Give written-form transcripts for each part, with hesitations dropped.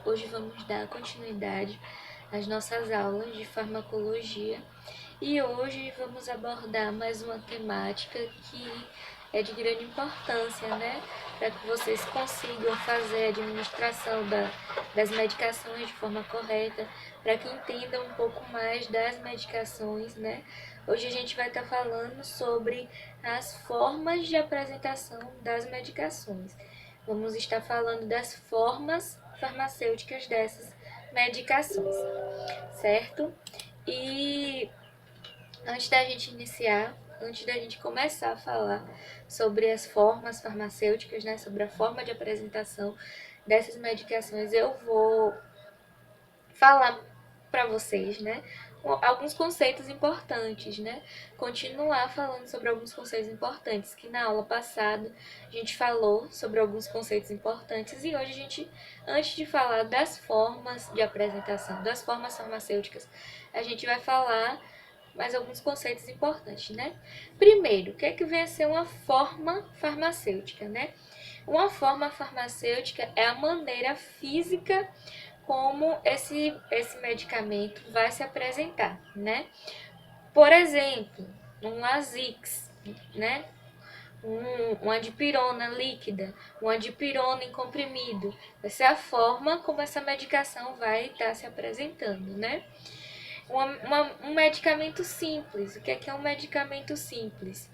Hoje vamos dar continuidade às nossas aulas de farmacologia e hoje vamos abordar mais uma temática que é de grande importância, né? Para que vocês consigam fazer a administração das medicações de forma correta, para que entendam um pouco mais das medicações, né? Hoje a gente vai estar falando sobre as formas de apresentação das medicações. Vamos estar falando das formas farmacêuticas dessas medicações, certo? E antes da gente iniciar, antes da gente começar a falar sobre as formas farmacêuticas, né, sobre a forma de apresentação dessas medicações, eu vou falar para vocês, né, alguns conceitos importantes, né? Continuar falando sobre alguns conceitos importantes, que na aula passada a gente falou sobre alguns conceitos importantes e hoje a gente, antes de falar das formas de apresentação, das formas farmacêuticas, a gente vai falar mais alguns conceitos importantes, né? Primeiro, o que é que vem a ser uma forma farmacêutica, né? Uma forma farmacêutica é a maneira física como esse medicamento vai se apresentar, né? Por exemplo, um Lasix, né? Uma dipirona líquida, uma dipirona em comprimido. Essa é a forma como essa medicação vai estar se apresentando, né? Um medicamento simples. O que é um medicamento simples?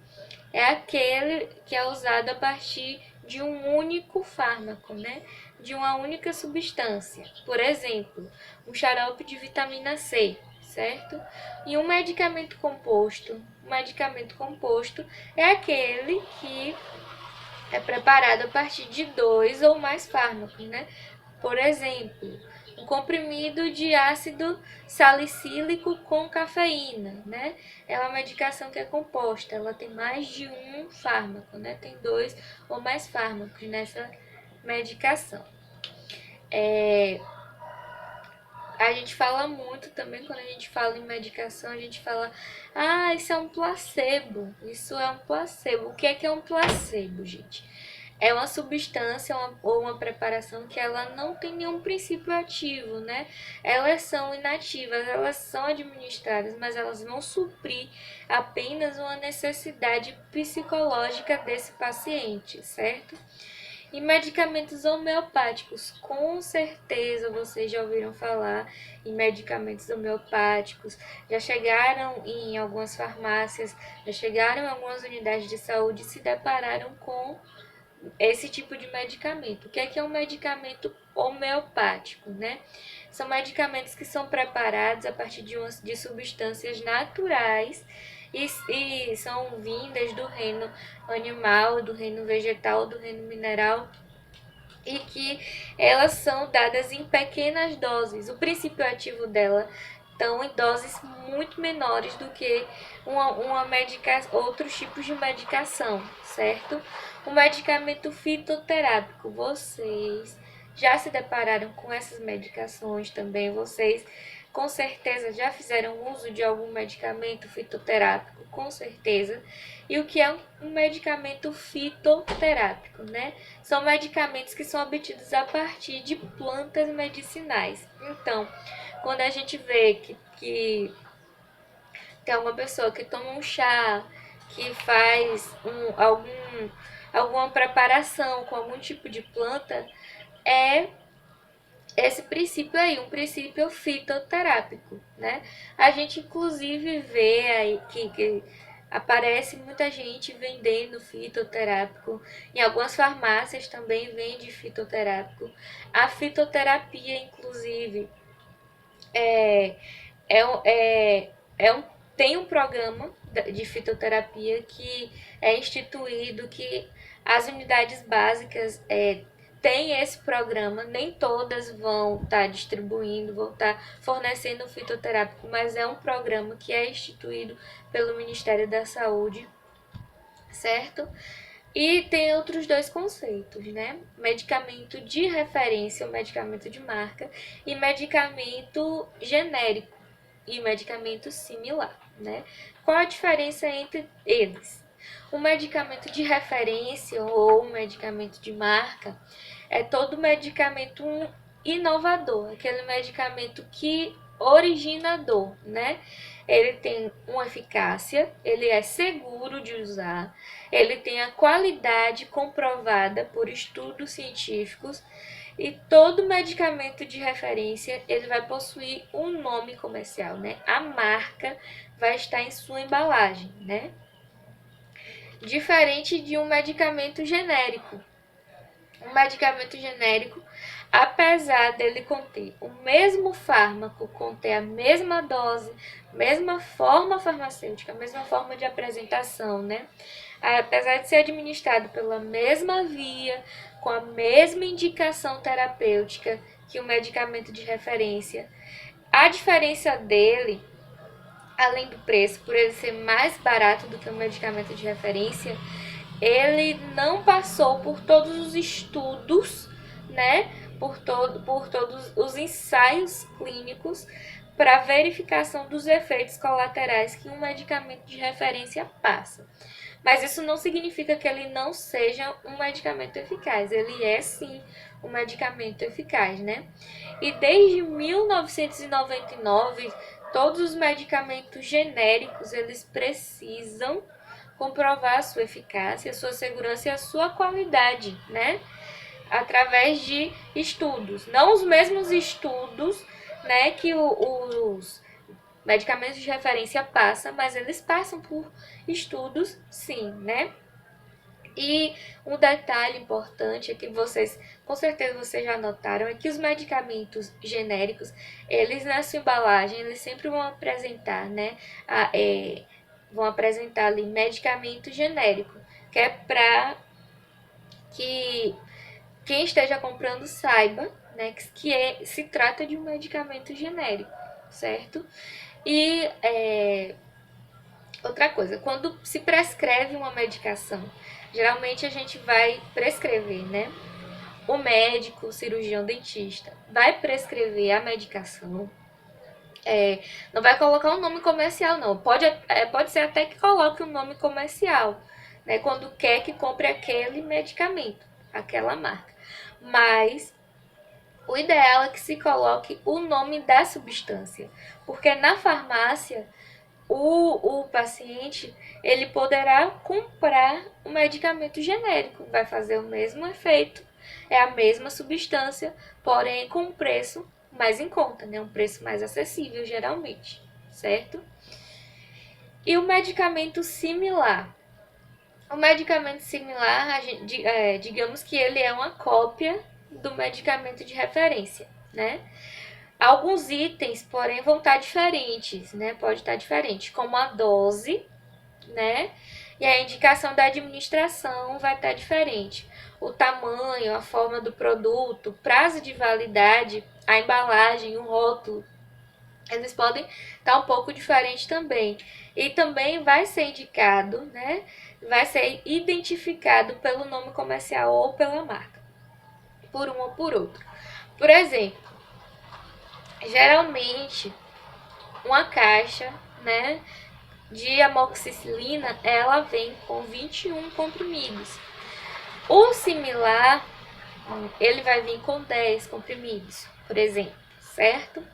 É aquele que é usado a partir de um único fármaco, né? De uma única substância. Por exemplo, um xarope de vitamina C, certo? E um medicamento composto. Um medicamento composto é aquele que é preparado a partir de dois ou mais fármacos, né? Por exemplo, um comprimido de ácido salicílico com cafeína, né? É uma medicação que é composta, ela tem mais de um fármaco, né? Tem dois ou mais fármacos nessa medicação. A gente fala muito também, quando a gente fala em medicação, a gente fala, isso é um placebo, isso é um placebo. O que é um placebo, gente? É uma substância ou uma preparação que ela não tem nenhum princípio ativo, né? Elas são inativas, elas são administradas, mas elas vão suprir apenas uma necessidade psicológica desse paciente, certo? E medicamentos homeopáticos, com certeza vocês já ouviram falar em medicamentos homeopáticos, já chegaram em algumas farmácias, já chegaram em algumas unidades de saúde e se depararam com esse tipo de medicamento. O que é um medicamento homeopático, né? São medicamentos que são preparados a partir de substâncias naturais e são vindas do reino animal, do reino vegetal, do reino mineral e que elas são dadas em pequenas doses. O princípio ativo dela estão em doses muito menores do que outros tipos de medicação, certo? O medicamento fitoterápico, vocês já se depararam com essas medicações também? Vocês com certeza já fizeram uso de algum medicamento fitoterápico, com certeza. E o que é um medicamento fitoterápico, né? São medicamentos que são obtidos a partir de plantas medicinais. Então, quando a gente vê que tem uma pessoa que toma um chá, que faz alguma preparação com algum tipo de planta, é esse princípio aí, um princípio fitoterápico, né? A gente inclusive vê aí que aparece muita gente vendendo fitoterápico. Em algumas farmácias também vende fitoterápico. A fitoterapia, inclusive, é, é, é um, tem um programa de fitoterapia que é instituído, que as unidades básicas têm esse programa, nem todas vão estar distribuindo, vão estar fornecendo fitoterápico, mas é um programa que é instituído pelo Ministério da Saúde, certo? E tem outros dois conceitos, né? Medicamento de referência, ou medicamento de marca, e medicamento genérico e medicamento similar, né? Qual a diferença entre eles? O medicamento de referência ou medicamento de marca é todo medicamento inovador, aquele medicamento que origina dor, né? Ele tem uma eficácia, ele é seguro de usar, ele tem a qualidade comprovada por estudos científicos e todo medicamento de referência ele vai possuir um nome comercial, né? A marca vai estar em sua embalagem, né? Diferente de um medicamento genérico. Um medicamento genérico, apesar dele conter o mesmo fármaco, conter a mesma dose, mesma forma farmacêutica, mesma forma de apresentação, né? Apesar de ser administrado pela mesma via, com a mesma indicação terapêutica que o medicamento de referência, a diferença dele, além do preço, por ele ser mais barato do que o medicamento de referência, ele não passou por todos os estudos, né? Por todos os ensaios clínicos para verificação dos efeitos colaterais que um medicamento de referência passa. Mas isso não significa que ele não seja um medicamento eficaz. Ele é sim um medicamento eficaz, né? E desde 1999, todos os medicamentos genéricos, eles precisam comprovar a sua eficácia, a sua segurança e a sua qualidade, né? Através de estudos. Não os mesmos estudos, né, que os medicamentos de referência passam, mas eles passam por estudos, sim, né? E um detalhe importante é que vocês, com certeza vocês já notaram, é que os medicamentos genéricos, eles na sua embalagem, eles sempre vão apresentar, né, vão apresentar ali medicamento genérico, que é para que quem esteja comprando saiba, né, que se trata de um medicamento genérico, certo? E outra coisa, quando se prescreve uma medicação, geralmente a gente vai prescrever, né? O médico, o cirurgião, dentista vai prescrever a medicação. Não vai colocar um nome comercial, não. Pode ser até que coloque um nome comercial, né? Quando quer que compre aquele medicamento, aquela marca. Mas o ideal é que se coloque o nome da substância, porque na farmácia o paciente ele poderá comprar um medicamento genérico, vai fazer o mesmo efeito, é a mesma substância, porém com um preço mais em conta, né? Um preço mais acessível geralmente, certo? E o medicamento similar? O medicamento similar, digamos que ele é uma cópia do medicamento de referência, né? Alguns itens, porém, vão estar diferentes, né? Pode estar diferente, como a dose, né? E a indicação da administração vai estar diferente. O tamanho, a forma do produto, prazo de validade, a embalagem, o rótulo, eles podem estar um pouco diferentes também. E também vai ser indicado, né? Vai ser identificado pelo nome comercial ou pela marca, por um ou por outro. Por exemplo, geralmente uma caixa, né, de amoxicilina, ela vem com 21 comprimidos. O similar, ele vai vir com 10 comprimidos, por exemplo, certo?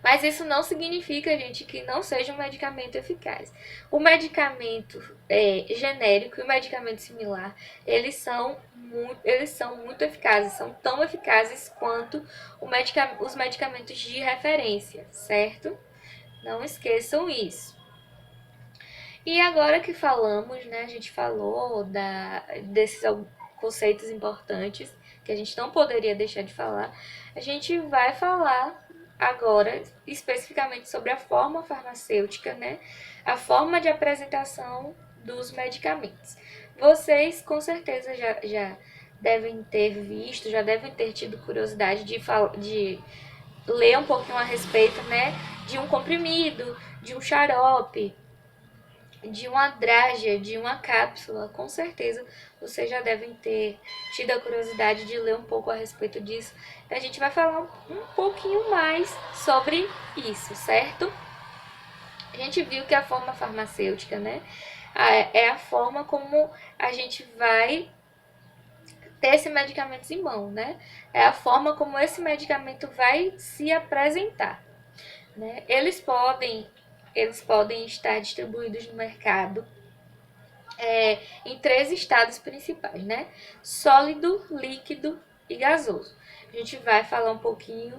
Mas isso não significa, gente, que não seja um medicamento eficaz. O medicamento genérico e o medicamento similar, eles são muito eficazes, são tão eficazes quanto os medicamentos de referência, certo? Não esqueçam isso. E agora que falamos, né, a gente falou desses conceitos importantes que a gente não poderia deixar de falar, a gente vai falar agora especificamente sobre a forma farmacêutica, né, a forma de apresentação dos medicamentos. Vocês com certeza já devem ter visto, já devem ter tido curiosidade de ler um pouquinho a respeito, né, de um comprimido, de um xarope, de uma drágia, de uma cápsula. Com certeza vocês já devem ter tido a curiosidade de ler um pouco a respeito disso. A gente vai falar um pouquinho mais sobre isso, certo? A gente viu que a forma farmacêutica, né, é a forma como a gente vai ter esse medicamento em mão, né? É a forma como esse medicamento vai se apresentar, né? Eles podem estar distribuídos no mercado em 3 estados principais, né? Sólido, líquido e gasoso. A gente vai falar um pouquinho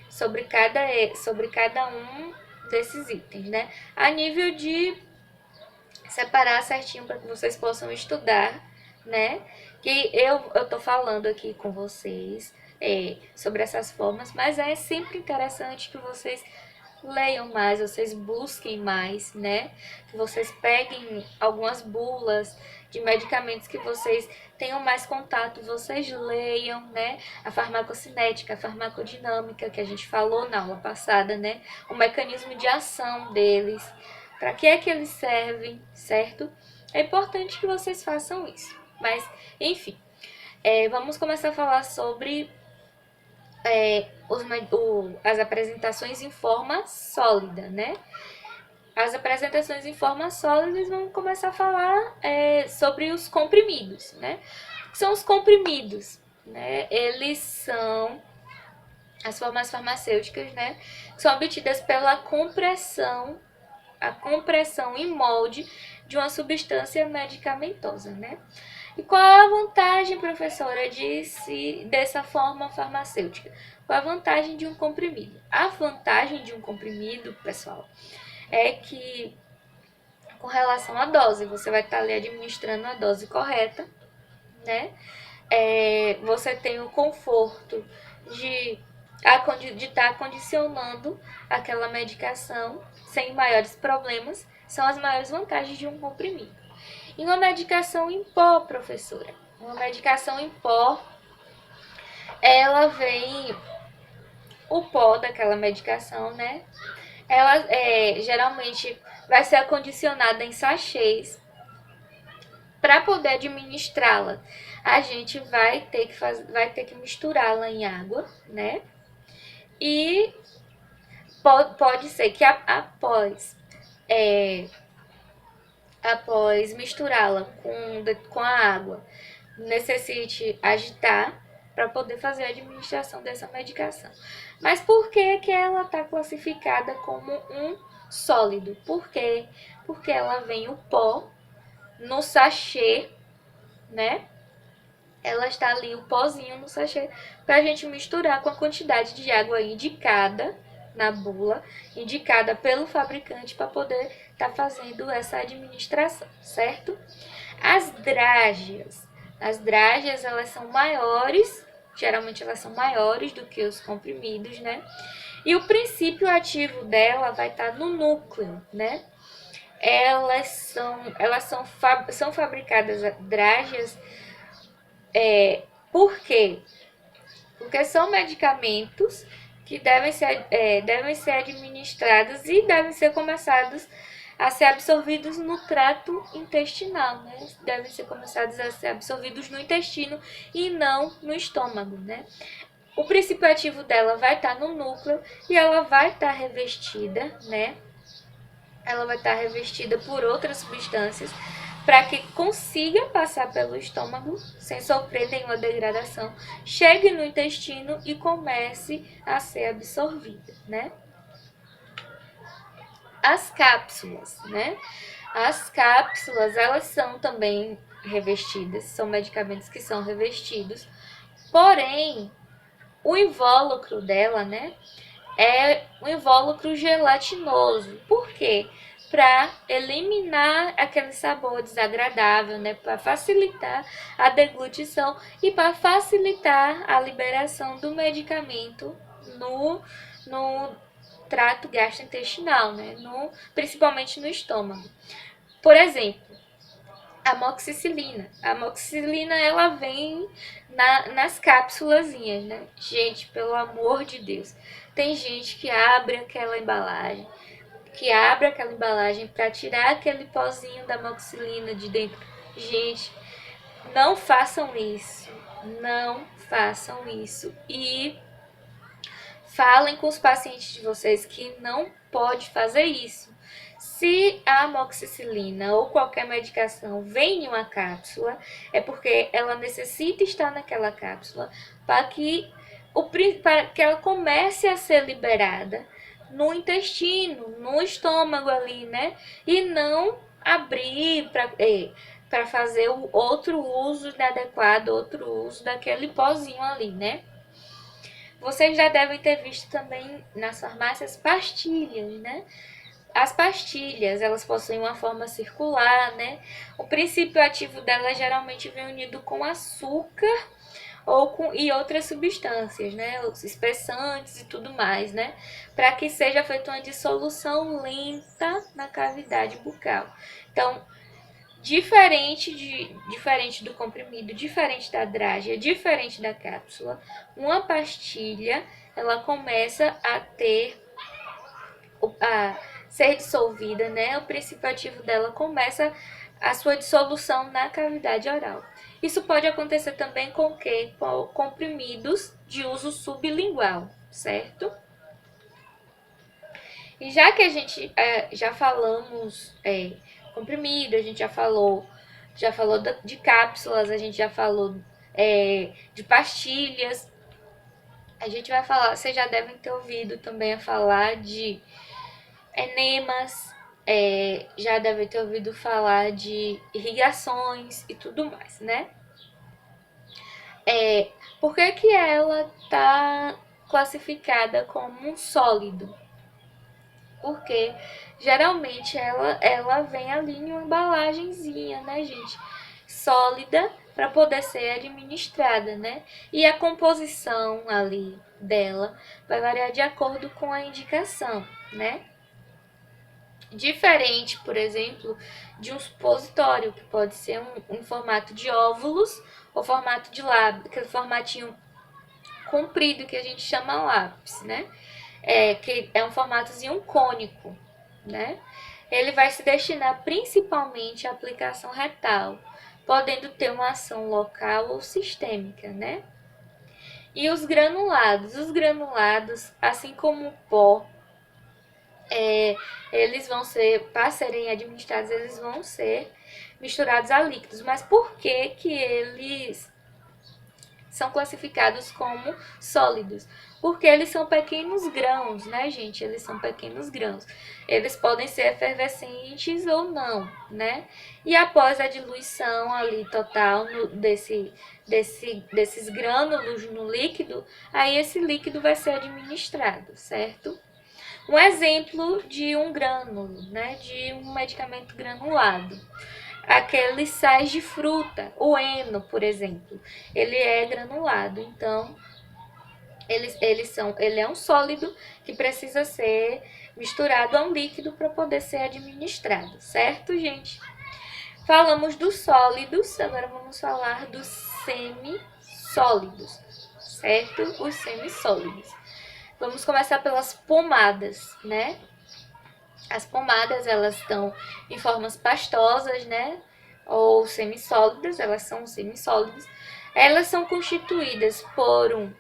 sobre cada um desses itens, né? A nível de separar certinho para que vocês possam estudar, né? Que eu tô falando aqui com vocês sobre essas formas, mas é sempre interessante que vocês leiam mais, vocês busquem mais, né? Que vocês peguem algumas bulas de medicamentos que vocês tenham mais contato, vocês leiam, né? A farmacocinética, a farmacodinâmica, que a gente falou na aula passada, né? O mecanismo de ação deles, para que é que eles servem, certo? É importante que vocês façam isso. Mas, enfim, vamos começar a falar sobre as apresentações em forma sólida, né? As apresentações em forma sólida, vamos começar a falar sobre os comprimidos, né? O que são os comprimidos? Né? Eles são as formas farmacêuticas, né? Que são obtidas pela compressão, a compressão em molde de uma substância medicamentosa, né? E qual a vantagem, professora, dessa forma farmacêutica? Qual a vantagem de um comprimido? A vantagem de um comprimido, pessoal, é que com relação à dose, você vai estar ali administrando a dose correta, né? Você tem o conforto de estar condicionando aquela medicação sem maiores problemas, são as maiores vantagens de um comprimido. E uma medicação em pó, professora? Uma medicação em pó, ela vem o pó daquela medicação, né? Ela geralmente vai ser acondicionada em sachês. Para poder administrá-la, a gente vai ter que misturá-la em água, né? E pode ser que após misturá-la com a água, necessite agitar para poder fazer a administração dessa medicação. Mas por que ela está classificada como um sólido? Por quê? Porque ela vem o pó no sachê, né? Ela está ali, o pozinho no sachê, para a gente misturar com a quantidade de água indicada na bula, indicada pelo fabricante para poder estar fazendo essa administração, certo? As drágeas, elas são maiores, geralmente elas são maiores do que os comprimidos, né? E o princípio ativo dela vai estar no núcleo, né? Elas são fabricadas drágeas. Por quê? Porque são medicamentos que devem ser administrados e devem ser começados a ser absorvidos no trato intestinal, né? Devem ser começados a ser absorvidos no intestino e não no estômago, né? O princípio ativo dela vai estar no núcleo e ela vai estar revestida, né? Ela vai estar revestida por outras substâncias para que consiga passar pelo estômago sem sofrer nenhuma degradação, chegue no intestino e comece a ser absorvida, né? As cápsulas, né? As cápsulas, elas são também revestidas, são medicamentos que são revestidos, porém, o invólucro dela, né, é um invólucro gelatinoso. Por quê? Para eliminar aquele sabor desagradável, né? Para facilitar a deglutição e para facilitar a liberação do medicamento no trato gastrointestinal, né? Principalmente no estômago. Por exemplo, a amoxicilina. A amoxicilina, ela vem nas cápsulazinhas, né? Gente, pelo amor de Deus. Tem gente que abre aquela embalagem para tirar aquele pozinho da amoxicilina de dentro. Gente, não façam isso. Não façam isso. E falem com os pacientes de vocês que não pode fazer isso. Se a amoxicilina ou qualquer medicação vem em uma cápsula, é porque ela necessita estar naquela cápsula para que ela comece a ser liberada no intestino, no estômago ali, né? E não abrir para fazer o outro uso inadequado, outro uso daquele pozinho ali, né? Vocês já devem ter visto também nas farmácias pastilhas, né? As pastilhas, elas possuem uma forma circular, né? O princípio ativo dela geralmente vem unido com açúcar e outras substâncias, né? Os espessantes e tudo mais, né? Para que seja feita uma dissolução lenta na cavidade bucal. Então, diferente do comprimido, diferente da drágia, diferente da cápsula, uma pastilha, ela começa a ser dissolvida, né? O princípio ativo dela começa a sua dissolução na cavidade oral. Isso pode acontecer também com o quê? Com comprimidos de uso sublingual, certo? E já que a gente já falamos comprimido, a gente já falou de cápsulas, a gente já falou de pastilhas, a gente vai falar, vocês já devem ter ouvido também a falar de enemas, já devem ter ouvido falar de irrigações e tudo mais, né? Por que ela está classificada como um sólido? Porque geralmente ela vem ali em uma embalagenzinha, né, gente? Sólida para poder ser administrada, né? E a composição ali dela vai variar de acordo com a indicação, né? Diferente, por exemplo, de um supositório, que pode ser um formato de óvulos ou formato de lápis, aquele formatinho comprido que a gente chama lápis, né? Que é um formatozinho cônico, né? Ele vai se destinar principalmente à aplicação retal, podendo ter uma ação local ou sistêmica, né? E os granulados, assim como o pó, eles vão ser, para serem administrados, eles vão ser misturados a líquidos. Mas por que eles são classificados como sólidos? Porque eles são pequenos grãos, né, gente? Eles são pequenos grãos. Eles podem ser efervescentes ou não, né? E após a diluição ali total desses grânulos no líquido, aí esse líquido vai ser administrado, certo? Um exemplo de um grânulo, né? De um medicamento granulado. Aqueles sais de fruta, o heno, por exemplo, ele é granulado, então ele é um sólido que precisa ser misturado a um líquido para poder ser administrado, certo, gente? Falamos dos sólidos, agora vamos falar dos semissólidos, certo? Os semissólidos. Vamos começar pelas pomadas, né? As pomadas, elas estão em formas pastosas, né? Ou semissólidas, elas são semissólidas. Elas são constituídas por um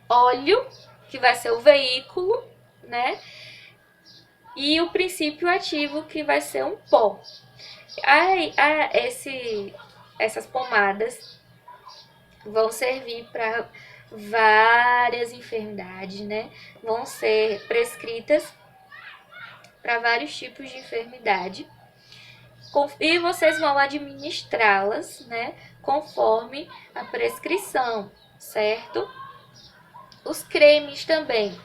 óleo, que vai ser o veículo, né? E o princípio ativo, que vai ser um pó. Essas pomadas vão servir para várias enfermidades, né? Vão ser prescritas para vários tipos de enfermidade. E vocês vão administrá-las, né? Conforme a prescrição, certo? Os cremes também.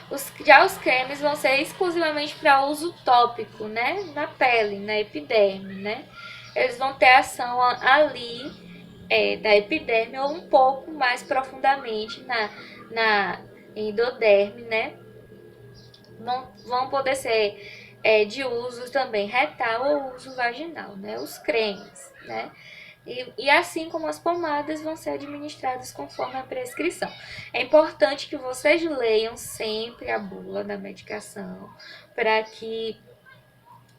Os cremes vão ser exclusivamente para uso tópico, né? Na pele, na epiderme, né? Eles vão ter ação ali da epiderme ou um pouco mais profundamente na endoderme, né? Vão poder ser de uso também retal ou uso vaginal, né? Os cremes, né? E assim como as pomadas vão ser administradas conforme a prescrição. É importante que vocês leiam sempre a bula da medicação para que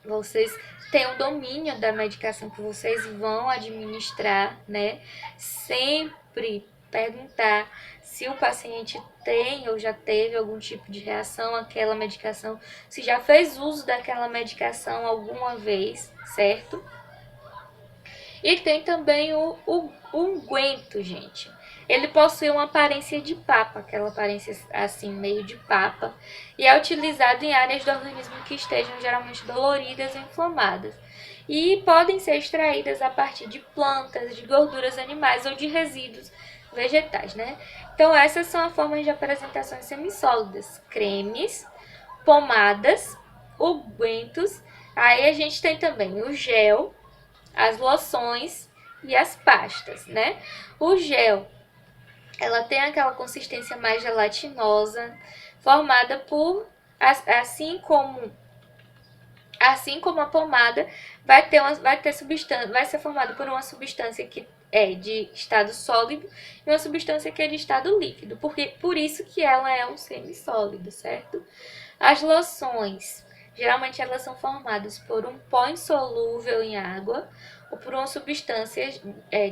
vocês tenham domínio da medicação que vocês vão administrar, né? Sempre perguntar se o paciente tem ou já teve algum tipo de reação àquela medicação, se já fez uso daquela medicação alguma vez, certo? E tem também o unguento, gente. Ele possui uma aparência de papa, aquela aparência assim, meio de papa, e é utilizado em áreas do organismo que estejam geralmente doloridas ou inflamadas. E podem ser extraídas a partir de plantas, de gorduras animais ou de resíduos vegetais, né? Então essas são as formas de apresentações semissólidas: cremes, pomadas, ungüentos. Aí a gente tem também o gel, as loções e as pastas, né? O gel, ela tem aquela consistência mais gelatinosa, formada por, assim como a pomada, vai ser formada por uma substância que é de estado sólido e uma substância que é de estado líquido, por isso que ela é um semissólido, certo? As loções, geralmente elas são formadas por um pó insolúvel em água ou por uma substância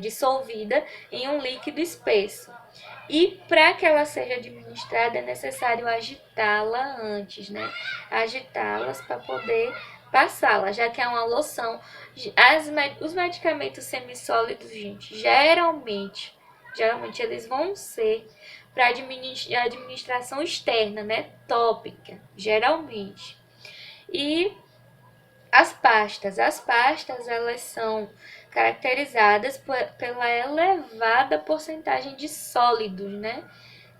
dissolvida em um líquido espesso. E para que ela seja administrada é necessário agitá-la antes, né? Agitá-las para poder passá-la, já que é uma loção. Os medicamentos semissólidos, gente, geralmente eles vão ser para administração externa, né? Tópica, geralmente. E as pastas, elas são caracterizadas pela elevada porcentagem de sólidos, né?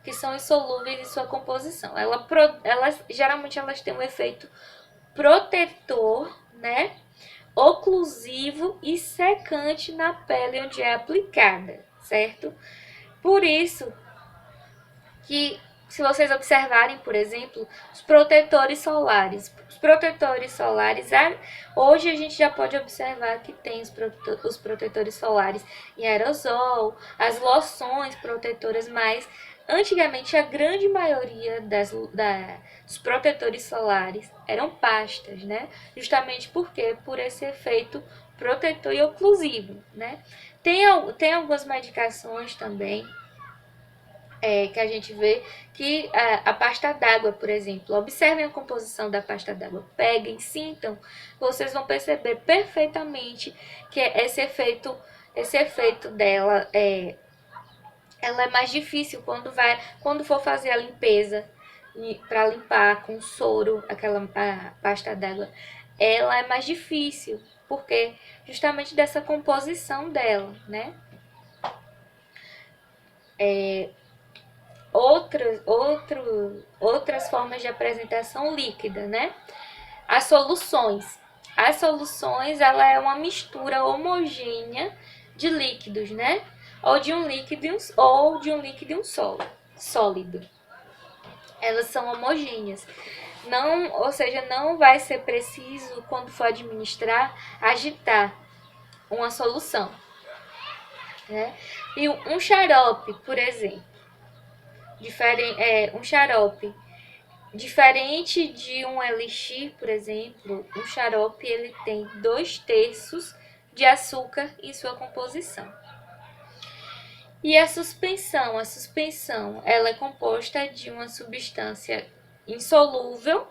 Que são insolúveis em sua composição. Geralmente elas têm um efeito protetor, né? Oclusivo e secante na pele onde é aplicada, certo? Por isso que, se vocês observarem, por exemplo, os protetores solares. Hoje a gente já pode observar que tem os protetores solares em aerosol, as loções protetoras, mas antigamente a grande maioria dos protetores solares eram pastas, né? Justamente por esse efeito protetor e oclusivo, né? Tem algumas medicações também que a gente vê que a pasta d'água, por exemplo, observem a composição da pasta d'água, peguem, sintam, vocês vão perceber perfeitamente que esse efeito dela ela é mais difícil quando for fazer a limpeza, para limpar com soro a pasta d'água, ela é mais difícil, porque justamente dessa composição dela, né? Outras formas de apresentação líquida, né? As soluções. As soluções, ela é uma mistura homogênea de líquidos, né? Ou de um líquido e um sólido. Elas são homogêneas. Ou seja, não vai ser preciso, quando for administrar, agitar uma solução, né? E um xarope, por exemplo, um xarope, diferente de um elixir, por exemplo, um xarope ele tem 2/3 de açúcar em sua composição. E a suspensão ela é composta de uma substância insolúvel,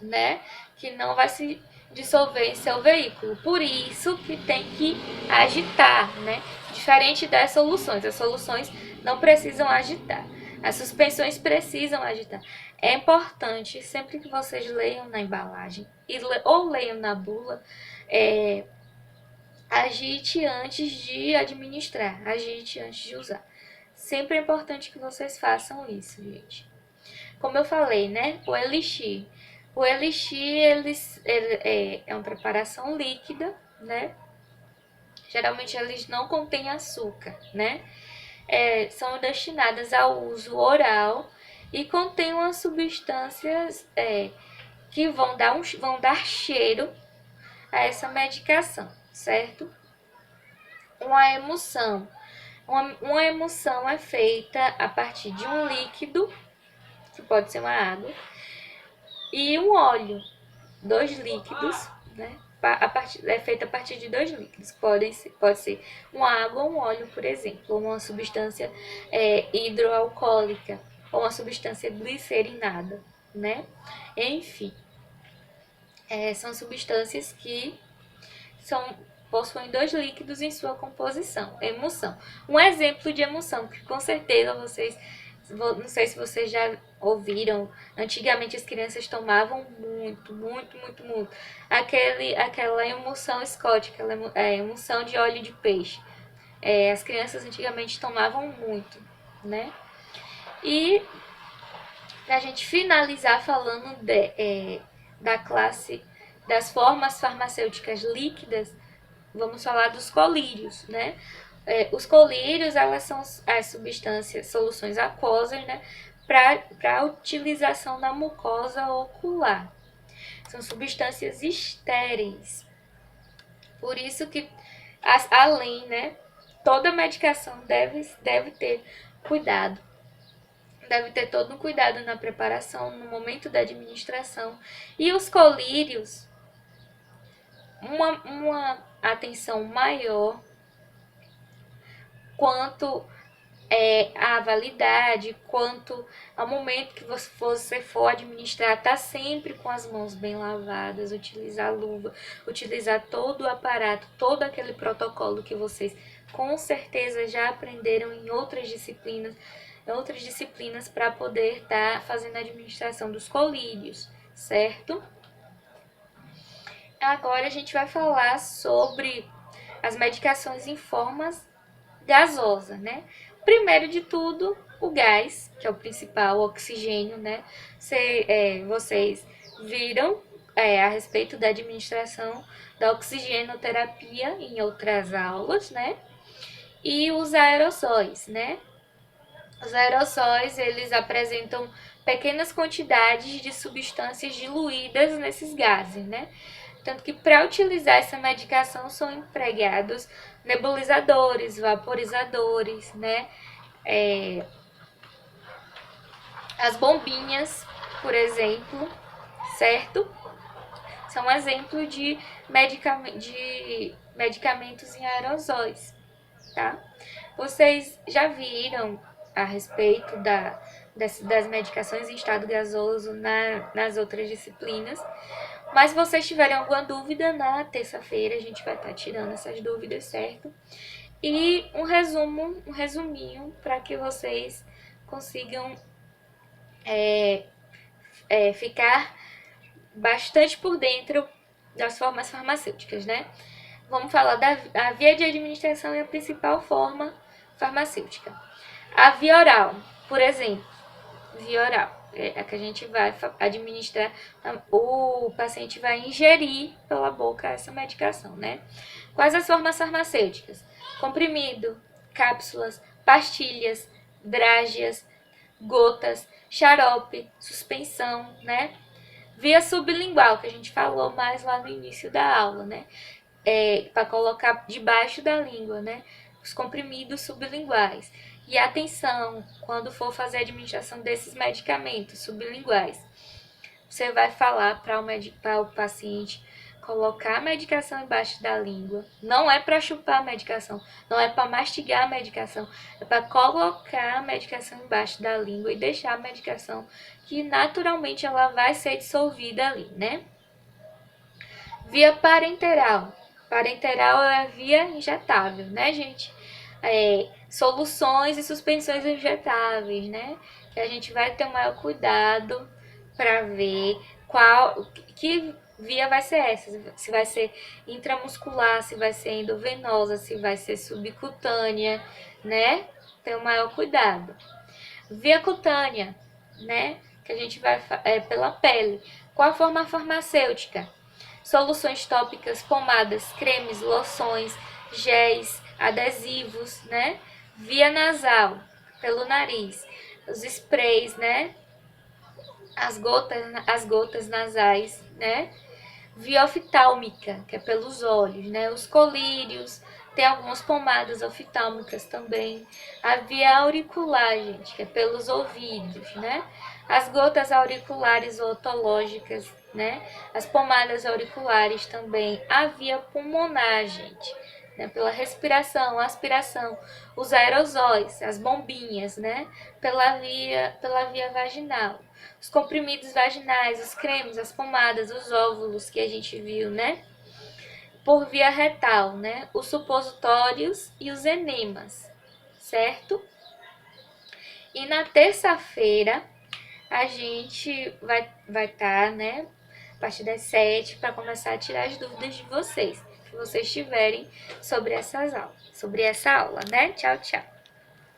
né, que não vai se dissolver em seu veículo. Por isso que tem que agitar, né? Diferente das soluções. As soluções não precisam agitar. As suspensões precisam agitar. É importante, sempre que vocês leiam na embalagem ou leiam na bula, agite antes de administrar, agite antes de usar. Sempre é importante que vocês façam isso, gente. Como eu falei, né? O elixir, ele é uma preparação líquida, né? Geralmente eles não contêm açúcar, né? São destinadas ao uso oral e contêm umas substâncias que vão dar cheiro a essa medicação, certo? Uma emulsão. Uma emulsão é feita a partir de um líquido, que pode ser uma água, e um óleo, 2 líquidos, né, é feita a partir de dois líquidos. Pode ser uma água ou um óleo, por exemplo, ou uma substância hidroalcoólica, ou uma substância glicerinada, né? Enfim, são substâncias que possuem dois líquidos em sua composição. Emulsão. Um exemplo de emulsão, que com certeza vocês, não sei se vocês já ouviram, antigamente as crianças tomavam muito aquela emulsão Scott, aquela emulsão de óleo de peixe. As crianças antigamente tomavam muito, né? E pra gente finalizar falando da classe das formas farmacêuticas líquidas, vamos falar dos colírios, né? Os colírios, elas são as substâncias, soluções aquosas, né? Para utilização na mucosa ocular. São substâncias estéreis. Por isso que, além, né? Toda medicação deve ter cuidado. Deve ter todo um cuidado na preparação, no momento da administração. E os colírios, uma atenção maior quanto à validade, quanto ao momento que você for administrar, tá sempre com as mãos bem lavadas, utilizar luva, utilizar todo o aparato, todo aquele protocolo que vocês com certeza já aprenderam em outras disciplinas para poder estar fazendo a administração dos colírios, certo? Agora a gente vai falar sobre as medicações em formas gasosa, né? Primeiro de tudo, o gás, que é o principal, o oxigênio, né? Vocês viram a respeito da administração da oxigenoterapia em outras aulas, né? E os aerossóis, né? Os aerossóis, eles apresentam pequenas quantidades de substâncias diluídas nesses gases, né? Tanto que para utilizar essa medicação são empregados nebulizadores, vaporizadores, né? As bombinhas, por exemplo, certo? São exemplos de medicamentos em aerosóis, tá? Vocês já viram a respeito das medicações em estado gasoso nas outras disciplinas. Mas se vocês tiverem alguma dúvida, na terça-feira a gente vai estar tirando essas dúvidas, certo? E um resuminho para que vocês consigam ficar bastante por dentro das formas farmacêuticas, né? Vamos falar da via de administração e a principal forma farmacêutica. A via oral, por exemplo, via oral, é a que a gente vai administrar, o paciente vai ingerir pela boca essa medicação, né? Quais as formas farmacêuticas? Comprimido, cápsulas, pastilhas, drágeas, gotas, xarope, suspensão, né? Via sublingual, que a gente falou mais lá no início da aula, né? Para colocar debaixo da língua, né? Os comprimidos sublinguais. E atenção, quando for fazer a administração desses medicamentos sublinguais, você vai falar para o paciente colocar a medicação embaixo da língua. Não é para chupar a medicação, não é para mastigar a medicação, é para colocar a medicação embaixo da língua e deixar a medicação que naturalmente ela vai ser dissolvida ali, né? Via parenteral. Parenteral é a via injetável, né, gente? Soluções e suspensões injetáveis, né? Que a gente vai ter o maior cuidado para ver que via vai ser essa. Se vai ser intramuscular, se vai ser endovenosa, se vai ser subcutânea, né? Ter o maior cuidado. Via cutânea, né? Que a gente vai pela pele. Qual a forma farmacêutica? Soluções tópicas, pomadas, cremes, loções, géis, adesivos, né? Via nasal, pelo nariz, os sprays, né? As gotas nasais, né? Via oftálmica, que é pelos olhos, né? Os colírios, tem algumas pomadas oftálmicas também. A via auricular, gente, que é pelos ouvidos, né? As gotas auriculares otológicas, né? As pomadas auriculares também, a via pulmonar, gente, né? Pela respiração, aspiração, os aerosóis, as bombinhas, né? Pela via vaginal. Os comprimidos vaginais, os cremes, as pomadas, os óvulos que a gente viu, né? Por via retal, né? Os supositórios e os enemas, certo? E na terça-feira a gente vai estar, né, a partir das 7 para começar a tirar as dúvidas de vocês, que vocês tiverem sobre essa aula, né? Tchau, tchau.